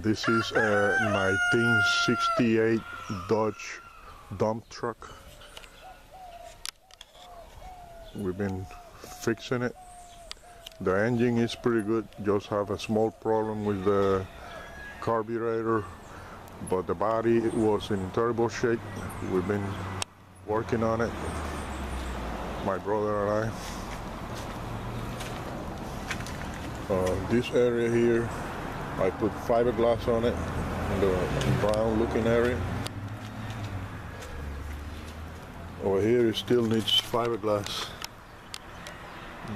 This is a 1968 Dodge dump truck. We've been fixing it. The engine is pretty good, just have a small problem with the carburetor, but the body was in terrible shape. We've been working on it, my brother and I. This area here, I put fiberglass on it, in the brown looking area. Over here it still needs fiberglass.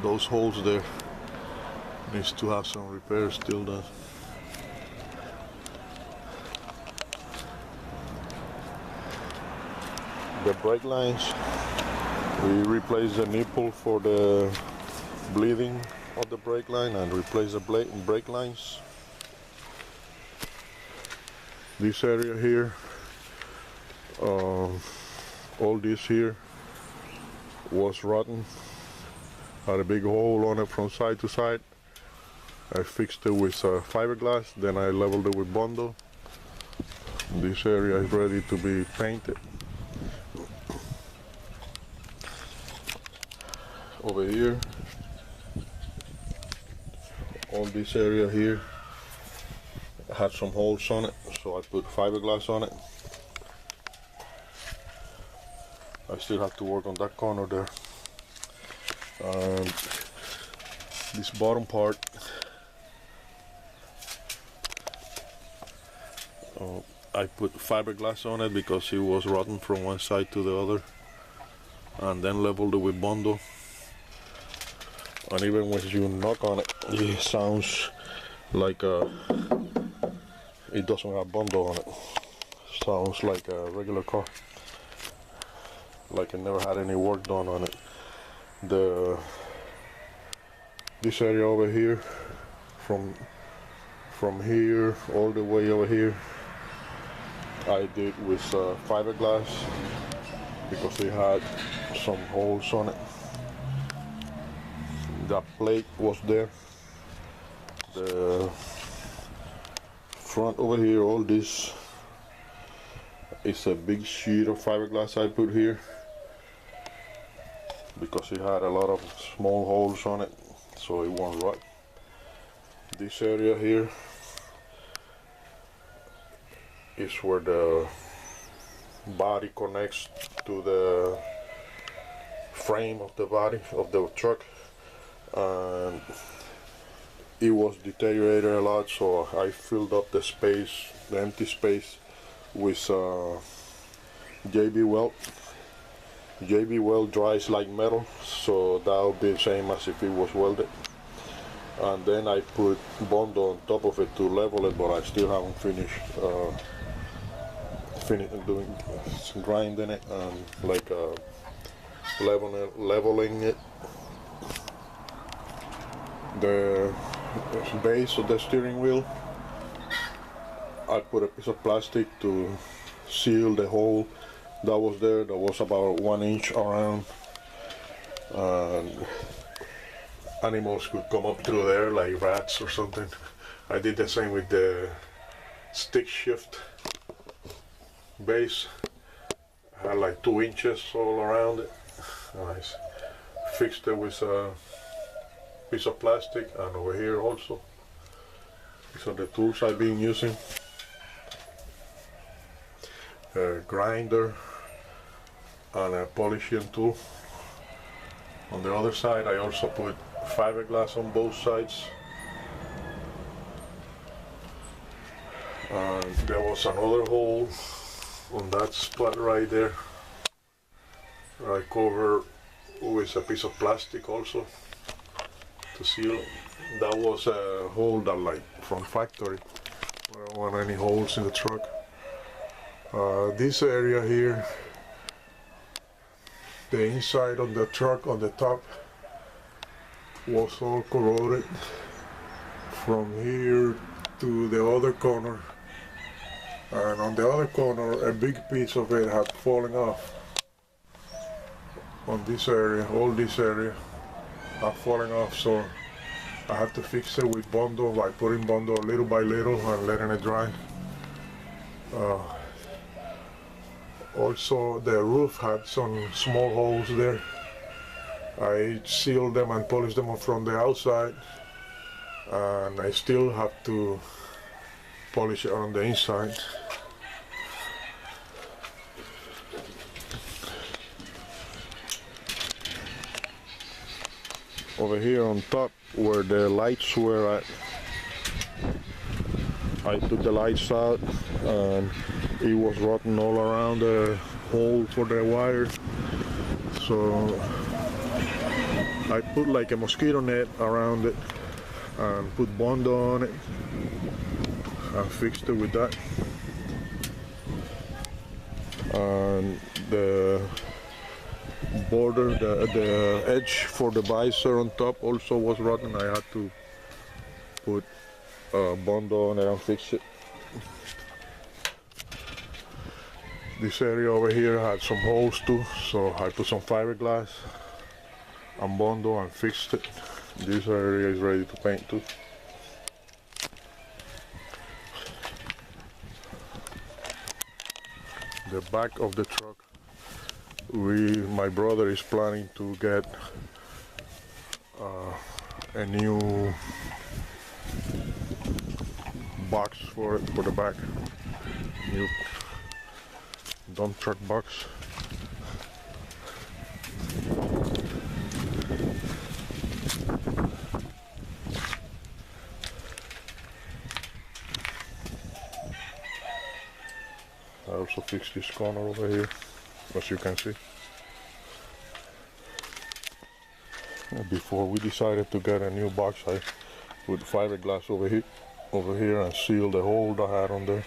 Those holes there needs to have some repairs still done. The brake lines, we replaced the nipple for the bleeding of the brake line and replace the brake lines. This area here, all this here was rotten, had a big hole on it from side to side. I fixed it with fiberglass, then I leveled it with Bondo. This area is ready to be painted. Over here, all this area here had some holes on it, so I put fiberglass on it. I still have to work on that corner there. And this bottom part, I put fiberglass on it because it was rotten from one side to the other, and then leveled it with Bondo. And even when you knock on it, it sounds like it doesn't have Bondo on it. Sounds like a regular car, like it never had any work done on it. This area over here, from here all the way over here, I did with fiberglass because it had some holes on it. That plate was there. The front over here, all this is a big sheet of fiberglass I put here because it had a lot of small holes on it, so it won't rot. This area here is where the body connects to the frame of the body of the truck, and it was deteriorated a lot, so I filled up the space, the empty space, with JB Weld. JB Weld dries like metal, so that would be the same as if it was welded. And then I put Bondo on top of it to level it, but I still haven't finished doing grinding it and like leveling it. The base of the steering wheel, I put a piece of plastic to seal the hole that was there. That was about 1 inch around, and animals could come up through there like rats or something. I did the same with the stick shift base. I had like 2 inches all around it. I fixed it with a piece of plastic, and over here also. These are the tools I've been using. A grinder and a polishing tool. On the other side I also put fiberglass on both sides. And there was another hole on that spot right there. I covered with a piece of plastic also to seal. That was a hole that like from factory. I don't want any holes in the truck. This area here, the inside of the truck on the top was all corroded from here to the other corner, and on the other corner a big piece of it had fallen off. On this area, all this area had fallen off, so I have to fix it with Bondo by putting Bondo little by little and letting it dry. Also, the roof had some small holes there. I sealed them and polished them from the outside, and I still have to polish it on the inside. Over here on top where the lights were at, I took the lights out and it was rotten all around the hole for the wire. So I put like a mosquito net around it and put Bondo on it and fixed it with that. And the border, the edge for the visor on top also was rotten. I had to put Bondo on it and fix it. This area over here had some holes too, so I put some fiberglass and Bondo and fixed it. This area is ready to paint too. The back of the truck, my brother is planning to get a new box for it, for the back, new dump truck box. I also fixed this corner over here, as you can see. Before we decided to get a new box, I put fiberglass over here and sealed the hole that I had on there.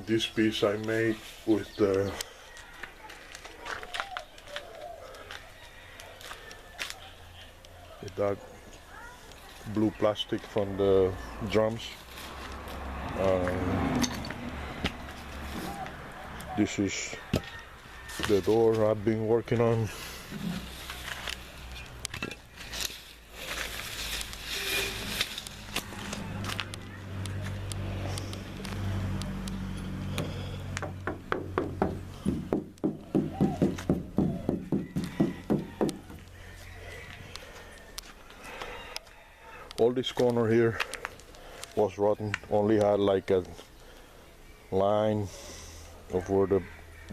This piece I made with that blue plastic from the drums. This is the door I've been working on. All this corner here was rotten, only had like a line of where the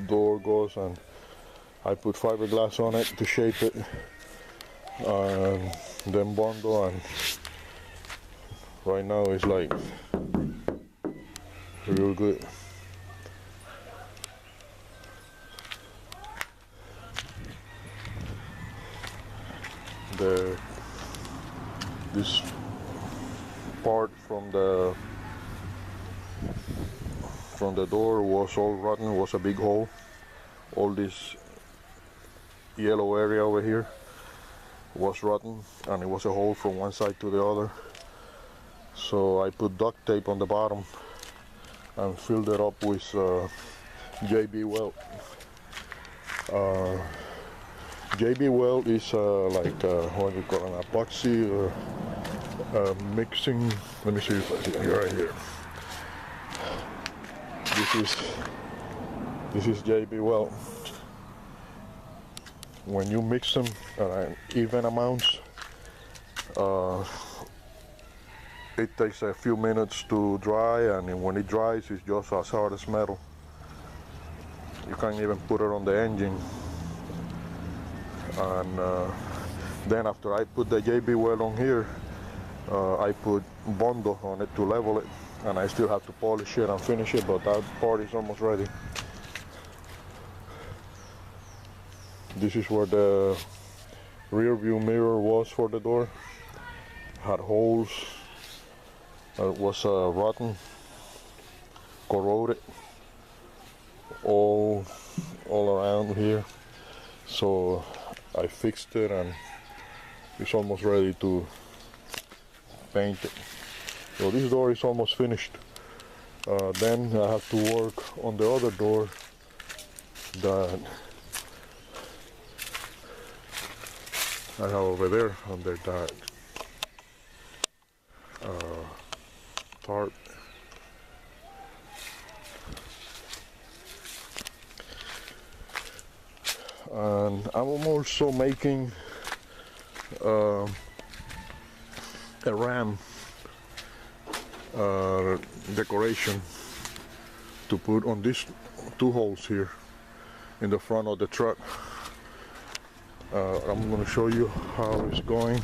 door goes, and I put fiberglass on it to shape it, and then Bondo, and right now it's like real good. This part from the door was all rotten, was a big hole. All this yellow area over here was rotten, and it was a hole from one side to the other. So I put duct tape on the bottom and filled it up with JB weld. JB weld is like what do you call an epoxy or mixing. Let me see if I see right here. This is JB weld. When you mix them even amounts, it takes a few minutes to dry, and when it dries, it's just as hard as metal. You can't even put it on the engine. And then after I put the JB weld on here, I put Bondo on it to level it, and I still have to polish it and finish it, but that part is almost ready. This is where the rear view mirror was for the door. Had holes. It was rotten, corroded all around here. So I fixed it, and it's almost ready to paint it. So this door is almost finished. Then I have to work on the other door that I have over there under that tarp. And I'm also making a ram decoration to put on these two holes here in the front of the truck. I'm going to show you how it's going.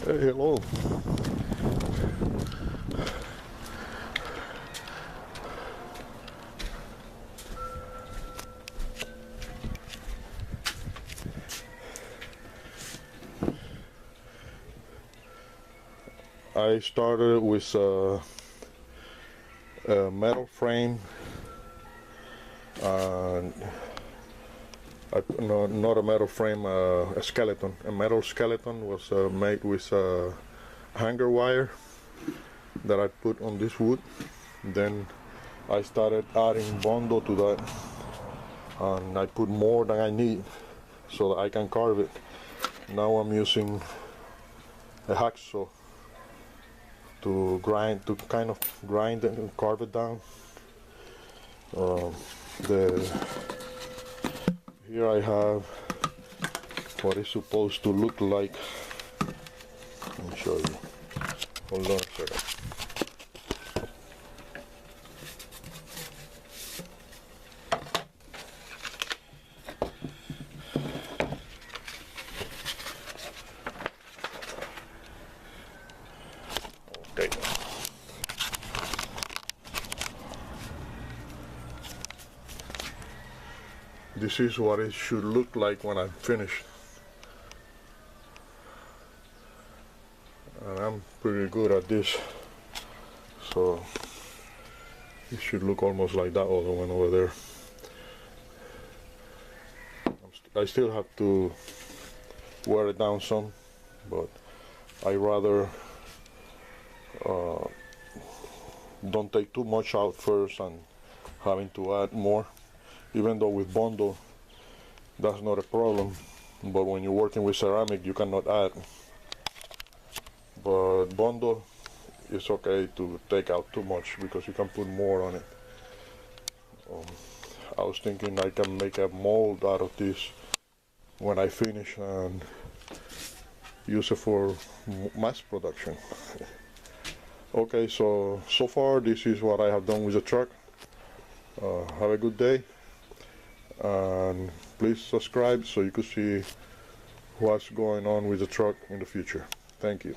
Hey, hello. I started with a metal frame, and not a metal frame, a skeleton. A metal skeleton was made with hanger wire that I put on this wood. Then I started adding Bondo to that, and I put more than I need so that I can carve it. Now I'm using a hacksaw to kind of grind it and carve it down. Here I have what it's supposed to look like. Let me show you. Hold on a second. Okay. This is what it should look like when I'm finished. And I'm pretty good at this, so it should look almost like that other one over there. I still have to wear it down some, but I rather don't take too much out first and having to add more. Even though with Bondo that's not a problem, but when you're working with ceramic you cannot add. But Bondo is okay to take out too much because you can put more on it. I was thinking I can make a mold out of this when I finish and use it for mass production. Okay, so far this is what I have done with the truck. Have a good day, and please subscribe so you can see what's going on with the truck in the future. Thank you.